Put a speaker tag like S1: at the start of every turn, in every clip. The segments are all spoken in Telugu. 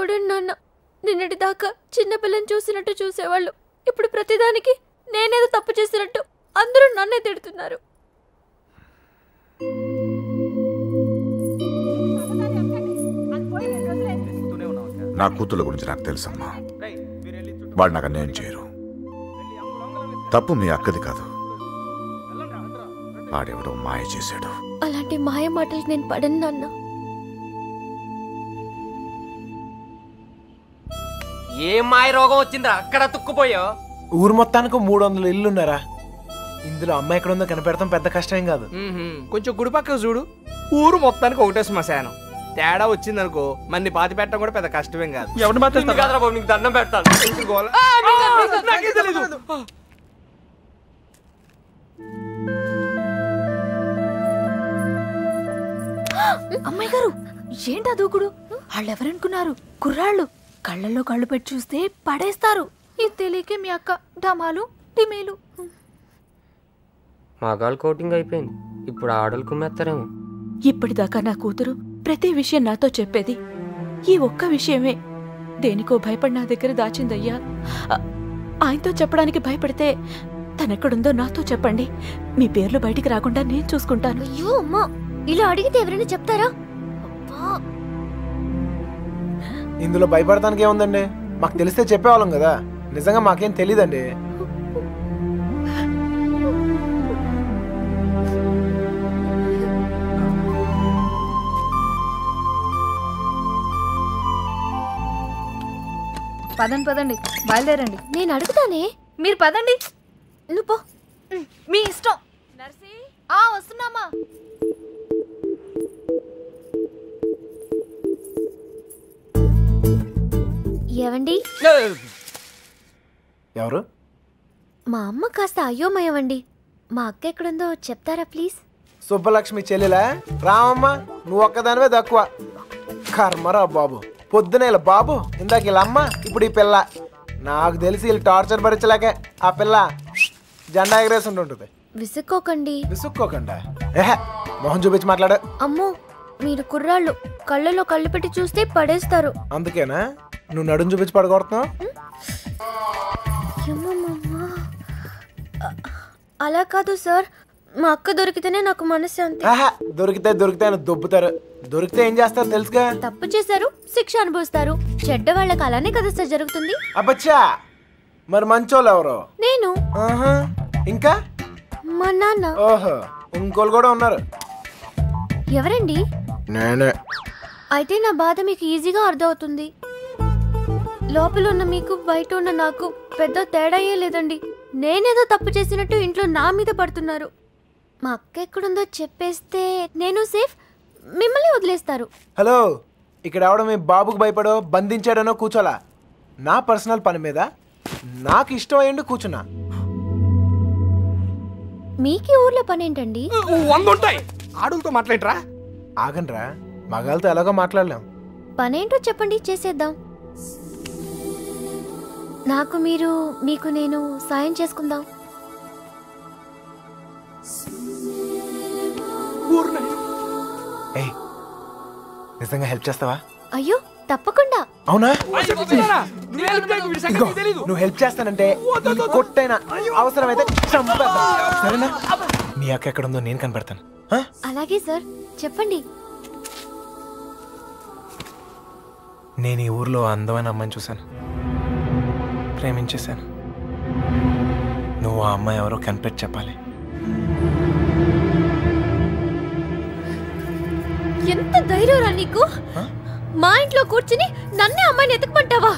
S1: చూడండి నాన్న, నిన్నటి దాకా చిన్నపిల్లని చూసినట్టు చూసేవాళ్ళు, ఇప్పుడు ప్రతిదానికి నేనేదో తప్పు చేసినట్టు అందరూ నన్నే తిడుతున్నారు.
S2: నా కూతుళ్ళ గురించి నాకు తెలుసమ్మా. వాడు నాకు అన్యాయం చేయరు. తప్పు మీ అక్కది కాదు, ఆడెవడో మాయ చేశాడు.
S1: అలాంటి మాయ మాటలు నేను పడను నాన్న.
S3: ఏం మాయ రోగం వచ్చిందా అక్కడ తుక్కుపోయావు?
S4: ఊరు మొత్తానికి 300 ఇల్లున్నారా, ఇందులో అమ్మాయి ఎక్కడ ఉందో కనిపెడతాం పెద్ద కష్టం కాదు.
S5: కొంచెం గుడి పక్కకు చూడు, ఊరు మొత్తానికి ఒకటే శ్మశానం. తేడా వచ్చిందనుకో మన్ని పాతి పెట్టడం కూడా పెద్ద కష్టమేం కాదు.
S3: ఎవరిని మాట్లాడుతున్నా బాబు, నీకు దండం పెడతాను.
S6: అమ్మాయి గారు, ఏంటా దూకుడు? వాళ్ళెవరనుకున్నారు? కుర్రాళ్ళు, కళ్ళల్లో కళ్ళు పెట్టి చూస్తే పడేస్తారు. ఇది తెలియకే మీ అక్క డమాలు టిమేలు.
S3: మగాళ్ళు కోటింగ్ అయిపోయింది, ఇప్పుడు ఆడలు కుమ్మేస్తారేమో.
S6: ఇప్పటిదాకా నా కూతురు ప్రతి విషయం నాతో చెప్పేది. ఈ ఒక్క విషయమే దేనికో భయపడి నా దగ్గర దాచిందయ్యా. ఆయనతో చెప్పడానికి భయపడితే తనెక్కడుందో నాతో చెప్పండి. మీ పేర్లు బయటికి రాకుండా నేను చూసుకుంటాను.
S1: అయ్యో అమ్మా, ఇలా అడిగితే ఎవరైనా చెప్తారా?
S4: ఇందులో భయపడటానికి ఏముందండి, మాకు తెలిస్తే చెప్పేవాళ్ళం కదా. నిజంగా మాకేం తెలీదండి.
S6: పదండి పదండి, బయలుదేరండి.
S1: నేను అడుగుతానే,
S6: మీరు పదండి.
S1: నువ్వు పో.
S6: మీ ఇష్టం. నర్సి, వస్తున్నామా?
S1: ఏవండి,
S4: ఎవరు?
S1: మా అమ్మ కాస్త అయ్యోమయవండి. మా అక్క ఎక్కడుందో చెప్తారా ప్లీజ్?
S4: సుబ్బలక్ష్మి చెల్లెలా? రామమ్మ, నువ్వు ఒక్కదానివే తక్కువ. కర్మరా బాబు, పొద్దున ఇలా బాబు, ఇందాక ఇలా అమ్మ, ఇప్పుడు ఈ పిల్ల. నాకు తెలిసి వీళ్ళు టార్చర్ భరించలేకే ఆ పిల్ల జెండా ఎగరేసి ఉంటుంది.
S1: విసుక్కోకండి.
S4: విసుక్కోకండా? మొహం చూపించి మాట్లాడు.
S1: అమ్మో, మీరు కుర్రాళ్ళు, కళ్ళలో కళ్ళు పెట్టి చూస్తే పడేస్తారు.
S4: అందుకేనా నువ్వు నడుం చూపించి పడగొడుతున్నావు?
S1: అలా కాదు సార్, మా అక్క దొరికితేనే నాకు మనశ్శాంతి.
S4: దొరికితే అని దొబ్బుతారు. దొరికితే ఏం చేస్తారు తెలుసుగా?
S1: తప్పు చేశారు, శిక్ష అనుభవిస్తారు. చెడ్డ వాళ్ళకి అలానే కదా సార్ జరుగుతుంది.
S4: అబ్బచ్చా, మరి మంచోళ్ళు ఎవరు?
S1: నేను.
S4: ఇంకా
S1: మా నాన్న.
S4: ఓహో, ఇంకోళ్ళు కూడా ఉన్నారు.
S1: ఎవరండి?
S4: నేనే.
S1: అయితే నా బాధ మీకు ఈజీగా అర్థమవుతుంది. లోపల ఉన్న మీకు బయట ఉన్న నాకు పెద్ద తేడాయే లేదండి. నేనేదో తప్పు చేసినట్టు ఇంట్లో నా మీద పడుతున్నారు. మా అక్క ఎక్కడుందో చెప్పేస్తే నేను సేఫ్, మిమ్మల్ని వదిలేస్తారు.
S4: హలో, ఇక్కడ ఎవడో మీ బాబుకు భయపడో బంధించాడనో కూర్చోలా. నా పర్సనల్ పని మీద నాకు ఇష్టం అయ్యండి కూర్చున్నా.
S1: మీకీ ఊర్లో పని ఏంటండి?
S5: ఆడులతో మాట్లాడరా?
S4: ఆగండ్రా, మగాళ్ళతో ఎలాగో మాట్లాడలేం.
S1: పనేంటో చెప్పండి, చేసేద్దాం. నాకు మీరు, మీకు నేను సాయం చేసుకుందాం.
S4: నిజంగా హెల్ప్ చేస్తావా?
S1: అయ్యో తప్పకుండా.
S4: అవునా? నువ్వు హెల్ప్ చేస్తానంటే కొట్టైనా అవసరమైతే చంపేద్దాం, సరేనా? నీ అక్క ఎక్కడుందో నేను కనిపెడతాను.
S1: అలాగే సార్, చెప్పండి.
S4: నేను ఈ ఊర్లో అందమైన అమ్మాయిని చూశాను, ప్రేమించేశాను. నువ్వు ఆ అమ్మాయి ఎవరో కనిపెట్టి చెప్పాలి.
S1: ఎంత ధైర్యంరా నీకు? మా ఇంట్లో కూర్చుని నన్నే అమ్మాయిని ఎతకమంటావా?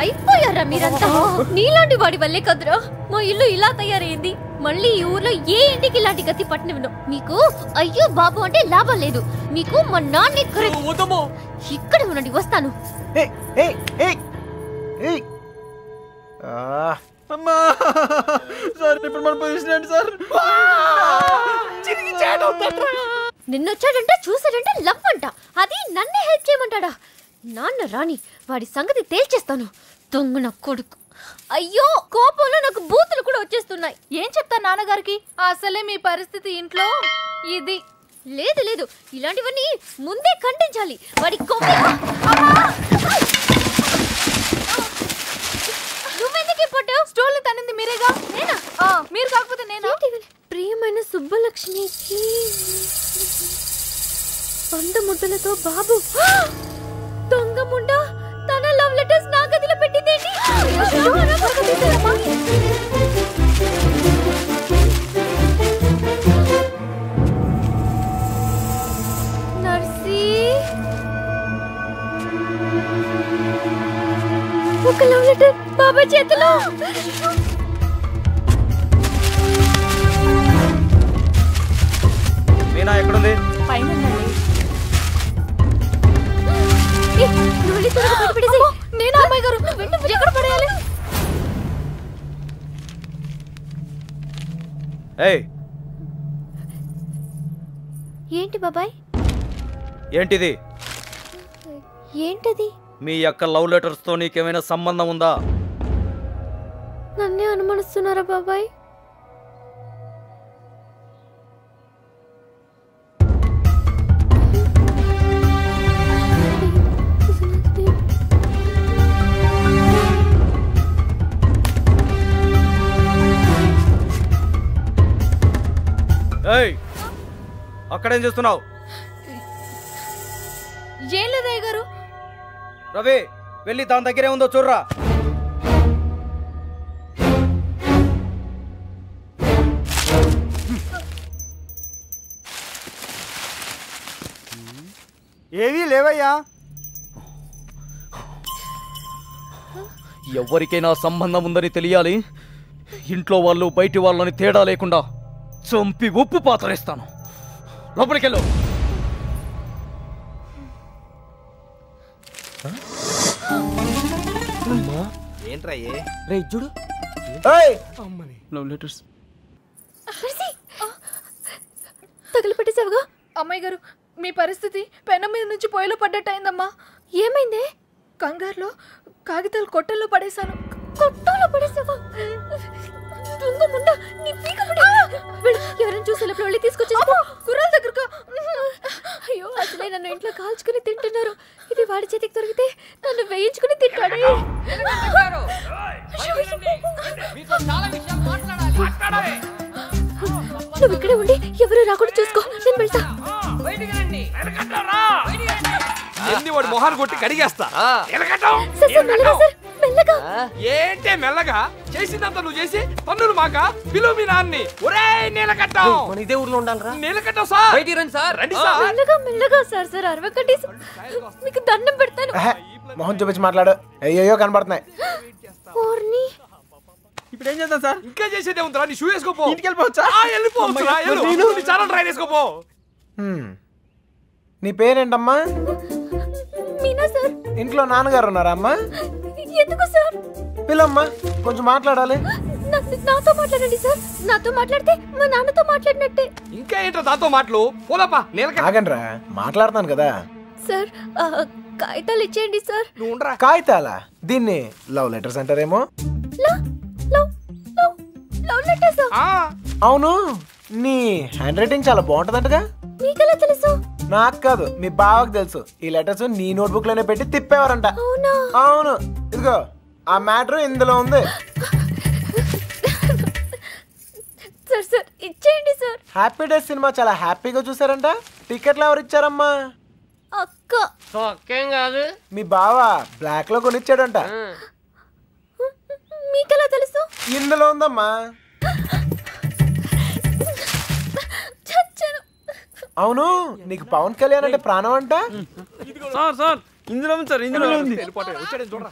S1: అయిపోయారా మీరంతా? నీలాంటి వాడి వల్లే కదరా మా ఇల్లు ఇలా తయారైంది. మళ్ళీ ఈ ఊర్లో ఏ ఇంటికి ఇలాంటి గతి పట్టనివ్వను. మీకు అయ్యో బాబు అంటే లాభం లేదు. మీకు మా నాన్న ఇక్కడ ఉండండి, వస్తాను. నిన్నొచ్చాడంట, చూసాడంటే లవ్ అంట. అది నన్నే హెల్ప్ చేయమంటాడా? నాన్న రాని వాడి సంగతి తేల్చేస్తాను. దొంగ నా కొడుకు. అయ్యో, కోపంలో నాకు బూతులు కూడా వచ్చేస్తున్నాయి.
S6: ఏం చెప్తా నాన్నగారికి? అసలే మీ పరిస్థితి ఇంట్లో ఇది.
S1: లేదు లేదు, ఇలాంటివన్నీ ముందే ఖండించాలి. వాడి కోపం నాకే పట్టావు. స్టోర్లో తనింది మీరేగా. నేనా? మీరు కాకపోతే నేనా? ప్రియమైన సుబ్బలక్ష్మికి వంద ముద్దలతో బాబు. దొంగ ముండ తన లవ్ లెటర్స్ నా గదిలో పెట్టిందేంటి? నర్సీ, ఒక లవ్ లెటర్ బాబా చేతిలో.
S7: మీనా ఎక్కడుంది?
S6: పైన
S1: నేను అమ్మాయి గారు ఎక్కడ పడేయాలి?
S7: ఏయ్
S1: ఏంటి బాబాయ్?
S7: ఏంటిది?
S1: ఏంటది?
S7: మీ యొక్క లవ్ లెటర్స్ తో నీకేమైనా సంబంధం ఉందా?
S1: నన్నే అనుమానిస్తున్నారా బాబాయ్?
S7: ఏయ్ అక్కడేం చేస్తున్నావు?
S1: ఏం లేదయ్య గారు.
S7: రవి వెళ్ళి దాని దగ్గరే ఉందో చూడరా.
S5: ఏవీ లేవయ్యా.
S7: ఎవరికైనా సంబంధం ఉందని తెలియాలి. ఇంట్లో వాళ్ళు బయటి వాళ్ళని తేడా లేకుండా చంపి ఉప్పు పాతరేస్తాను. లోపలికెళ్ళు.
S5: ఏంట్రా
S3: రే చూడు
S5: లవ్ లెటర్స్.
S1: తగిలిపెట్టేసావుగా.
S8: అమ్మాయి గారు, మీ పరిస్థితి పెనం మీద నుంచి పొయ్యిలో పడ్డట్టయిందమ్మా.
S1: ఏమైందే?
S8: కంగారులో కాగితాలు కొట్టల్లో పడేశాను.
S1: కొట్టలో పడేసావా? దొంగ ముండ, నీ పీక పడే. ఎవరైనా చూసే లోపల వెళ్ళి తీసుకొచ్చేసుకో.
S8: కుర్రాల దగ్గరగా.
S1: అయ్యో, అసలే నన్ను ఇంట్లో కాల్చుకుని తింటున్నారు. ఇది వాడి చేతికి దొరికితే నన్ను వేయించుకుని తింటాడే. నువ్వు ఇక్కడే ఉండి ఎవరు రాకుండా చూసుకో. నేను వెళ్తా.
S5: ఎన్ని వాడు మొహాన్ని కొట్టి కడిగేస్తా.
S1: సార్, మెల్లగా సార్, మెల్లగా.
S5: ఏంటే మెల్లగా? చేసిందంతా నువ్వు చేసి పన్నులు మాక పిలువు మీ నాన్ని. ఒరే నీలకట్టం,
S3: మన ఇదే ఊర్లో ఉండాలరా.
S5: నీలకట్టం సార్.
S3: బయటికి రండి సార్.
S5: రండి సార్.
S1: మెల్లగా మెల్లగా సార్. సార్ అరవకండి. మీకు దండం పెడతాను.
S4: మొహం చూపించి మాట్లాడు. అయ్యో కనబడుతున్నాయి.
S1: ఓర్ని,
S5: ఇప్పుడు ఏం చేద్దాం సార్? ఇంకా చేసేదే ఉందిరా. నీ షూ వేసుకోపో. ఇంటికి వెళ్ళిపోవచ్చా? వెళ్ళిపోవచ్చురా. నీ చాలా ట్రై చేసుకోపో.
S4: నీ పేరేంటమ్మా?
S1: మీనా సార్.
S4: ఇంట్లో నాన్నగారు ఉన్నారా అమ్మా?
S1: ఎందుకు సార్?
S4: పిల్లమ్మా, కొంచెం మాట్లాడాలి.
S1: నాతో మాట్లాడండి సార్. నాతో మాట్లాడితే మా నాన్నతో మాట్లాడినట్టే.
S5: ఇంకా ఏంటో దాంతో మాటలు? పోలప్పా నీలకట్ట.
S4: ఆగండ్రా, మాట్లాడతాను కదా.
S1: సార్, కాగితాలు ఇచ్చేయండి సార్.
S5: నువ్వు ఉండరా.
S4: కాగితాలా? దీన్ని లవ్ లెటర్స్ అంటారేమో.
S1: Love letters?
S4: అవును, నీ హ్యాండ్ రైటింగ్ చాలా బాగుంటదంటగా.
S1: మీకెలా తెలుసు?
S4: నాకు కాదు, మీ బావకు తెలుసు. ఈ లెటర్స్ నీ నోట్బుక్ లోనే పెట్టి తిప్పేవారంట.
S1: అవునా?
S4: అవును, ఇదిగో ఆ మ్యాటర్ ఇందులో ఉంది.
S1: సార్ సార్ ఇచ్చేయండి సార్.
S4: హ్యాపీ డేస్ సినిమా చాలా హ్యాపీగా చూసారంట. టికెట్లు ఎవరు ఇచ్చారమ్మా?
S1: అక్క.
S3: ఒక్కేం కాదు.
S4: మీ బావ బ్లాక్ లో కొనిచ్చాడంట.
S1: మీకెలా తెలుసు?
S4: ఇందులో ఉందమ్మా. అవును, నీకు పవన్ కళ్యాణ్ అంటే ప్రాణం అంట.
S5: సార్ ఇందులో ఉంది సార్. ఇందులో ఉంది. చూడరా.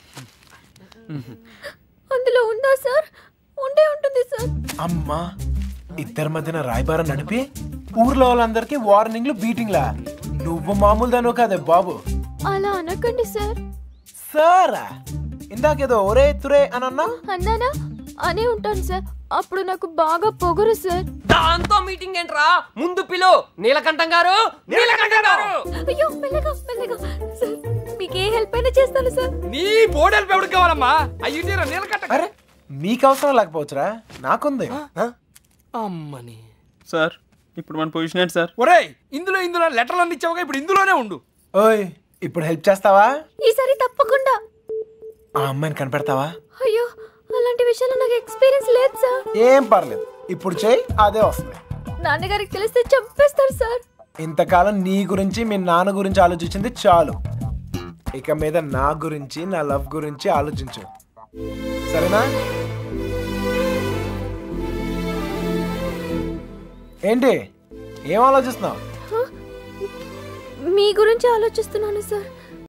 S1: అందులో ఉందా సార్? ఉండే ఉంటుంది సార్.
S4: అమ్మా, ఇద్దరి మధ్యన రాయబారం నడిపి ఊర్లో వాళ్ళందరికీ వార్నింగ్లు బీటింగ్లా. నువ్వు మామూలు దాను కాదే బాబు.
S1: అలా అనకండి సార్.
S4: సారా, ఇందాకేదో ఒరే తురే అని అన్నా.
S1: అన్నానా? అనే ఉంటాను సార్. అప్పుడు నాకు బాగా పొగరు సార్.
S3: దాంతో మీటింగ్ ఏంట్రా? ముందు పిలు. నీలకంఠం గారు, నీలకంఠం గారు.
S1: అయ్యో, మెల్లగా మెల్లగా సార్. మీకు ఏ హెల్ప్ అయినా చేస్తాను సార్.
S5: నీ బోర్డు ఎవరికి కావాలమ్మా? అయ్యి నీలకట్ట.
S4: అరే, మీకు అవసరం లేకపోవచ్చురా, నాకుంది.
S5: అమ్మని
S9: సార్, ఇప్పుడు మన పొజిషన్ ఏంటి సార్?
S5: ఒరేయ్, ఇందులో లెటర్లు అన్ని ఇచ్చావుగా, ఇప్పుడు ఇందులోనే ఉండు.
S4: ఓయ్, ఇప్పుడు హెల్ప్ చేస్తావా?
S1: ఈసారి తప్పకుండా.
S4: ఆ అమ్మాయిని కనిపెడతావా?
S1: అయ్యో, అలాంటి విషయంలో నాకు ఎక్స్పీరియన్స్ లేదు సార్.
S4: ఏం పర్లేదు, ఇప్పుడు చేయి, అదే వస్తుంది.
S1: నాన్నగారికి తెలిస్తే చంపేస్తారు సార్.
S4: ఇంతకాలం నీ గురించి మీ నాన్న గురించి ఆలోచించింది చాలు. ఇక మీద నా గురించి, నా లవ్ గురించి ఆలోచించు, సరేనా? ఏంటి ఏం ఆలోచిస్తున్నావు?
S1: మీ గురించి ఆలోచిస్తున్నాను సార్.